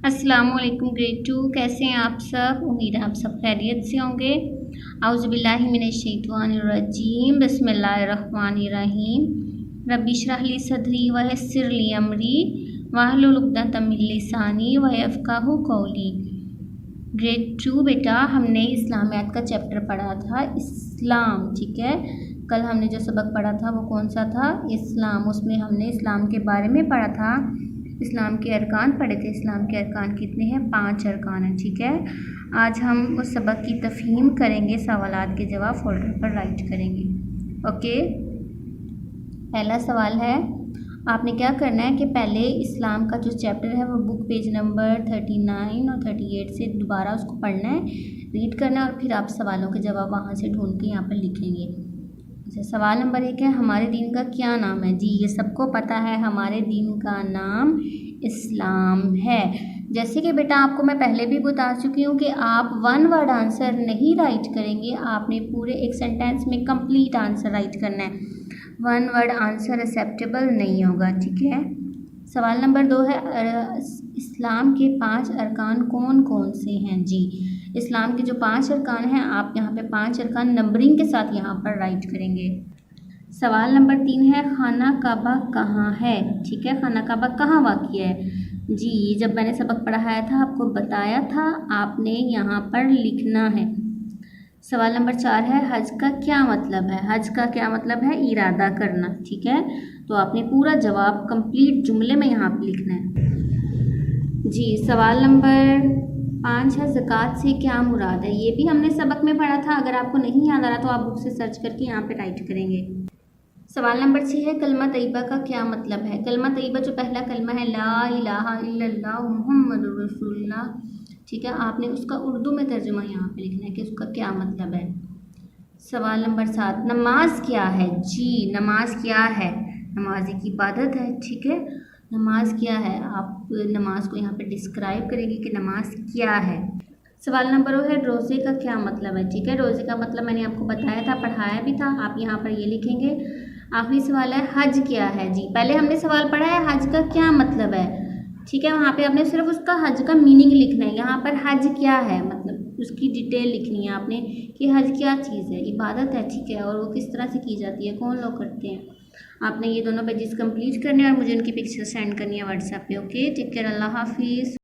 अस्सलाम वालेकुम ग्रेड 2 कैसे हैं आप सब। उम्मीद है आप सब खैरियत से होंगे। औज़ु बिल्लाहि मिनश शैतानिर रजीम बिस्मिल्लाहिर्रहमानिर्रहीम रब्बि इश्रह ली सदरी व यस्सिर ली अमरी वाहलुल उक़दतम मिन लिसानी व यफ़क़हू क़ौली। ग्रेड 2 बेटा हमने इस्लामियात का चैप्टर पढ़ा था इस्लाम, ठीक है। कल हमने जो सबक पढ़ा था वो कौन सा था, इस्लाम। उसमें हमने इस्लाम के बारे में पढ़ा था, इस्लाम के अरकान पढ़े थे। इस्लाम के अरकान कितने हैं? 5 अरकान हैं, ठीक है। आज हम उस सबक की तफ़हीम करेंगे, सवालात के जवाब फोल्डर पर राइट करेंगे। ओके, पहला सवाल है, आपने क्या करना है कि पहले इस्लाम का जो चैप्टर है वो बुक पेज नंबर 39 और 38 से दोबारा उसको पढ़ना है, रीड करना है और फिर आप सवालों के जवाब वहाँ से ढूंढ के यहाँ पर लिखेंगे। अच्छा, सवाल नंबर 1 है, हमारे दीन का क्या नाम है? जी ये सबको पता है, हमारे दीन का नाम इस्लाम है। जैसे कि बेटा आपको मैं पहले भी बता चुकी हूँ कि आप वन वर्ड आंसर नहीं राइट करेंगे, आपने पूरे एक सेंटेंस में कंप्लीट आंसर राइट करना है। वन वर्ड आंसर एक्सेप्टेबल नहीं होगा, ठीक है। सवाल नंबर 2 है, इस्लाम के 5 अरकान कौन कौन से हैं? जी इस्लाम के जो 5 अरकान हैं, आप यहाँ पे 5 अरकान नंबरिंग के साथ यहाँ पर राइट करेंगे। सवाल नंबर 3 है, खाना काबा कहाँ है? ठीक है, खाना काबा कहाँ वाक़ई है? जी जब मैंने सबक पढ़ाया था आपको बताया था, आपने यहाँ पर लिखना है। सवाल नंबर 4 है, हज का क्या मतलब है? हज का क्या मतलब है? इरादा करना, ठीक है। तो आपने पूरा जवाब कंप्लीट जुमले में यहाँ पर लिखना है। जी सवाल नंबर 5 है, ज़कात से क्या मुराद है? ये भी हमने सबक में पढ़ा था, अगर आपको नहीं याद आ रहा तो आप बुक से सर्च करके यहाँ पे राइट करेंगे। सवाल नंबर 6 है, कलमा तैयबा का क्या मतलब है? कलमा तैयबा जो पहला कलमा है, ला इलाहा इल्लल्लाह मुहम्मदुर रसूलुल्लाह, ठीक है, आपने उसका उर्दू में तर्जुमा यहाँ पे लिखना है कि उसका क्या मतलब है। सवाल नंबर 7, नमाज क्या है? जी नमाज क्या है? नमाज एक इबादत है, ठीक है। नमाज क्या है? आप नमाज को यहाँ पे डिस्क्राइब करेंगे कि नमाज क्या है। सवाल नंबर 2 है, रोज़े का क्या मतलब है? ठीक है, रोज़े का मतलब मैंने आपको बताया था, पढ़ाया भी था, आप यहाँ पर ये लिखेंगे। आखिरी सवाल है, हज क्या है? जी पहले हमने सवाल पढ़ा है हज का क्या मतलब है, ठीक है, वहाँ पे आपने सिर्फ उसका हज का मीनिंग लिखना है। यहाँ पर हज क्या है मतलब उसकी डिटेल लिखनी है आपने कि हज क्या चीज़ है, इबादत है, ठीक है, और वो किस तरह से की जाती है, कौन लोग करते हैं। आपने ये दोनों पेजेस कंप्लीट करने और मुझे उनकी पिक्चर सेंड करनी है व्हाट्सएप पे। ओके, टेक केयर, अल्लाह हाफिज़।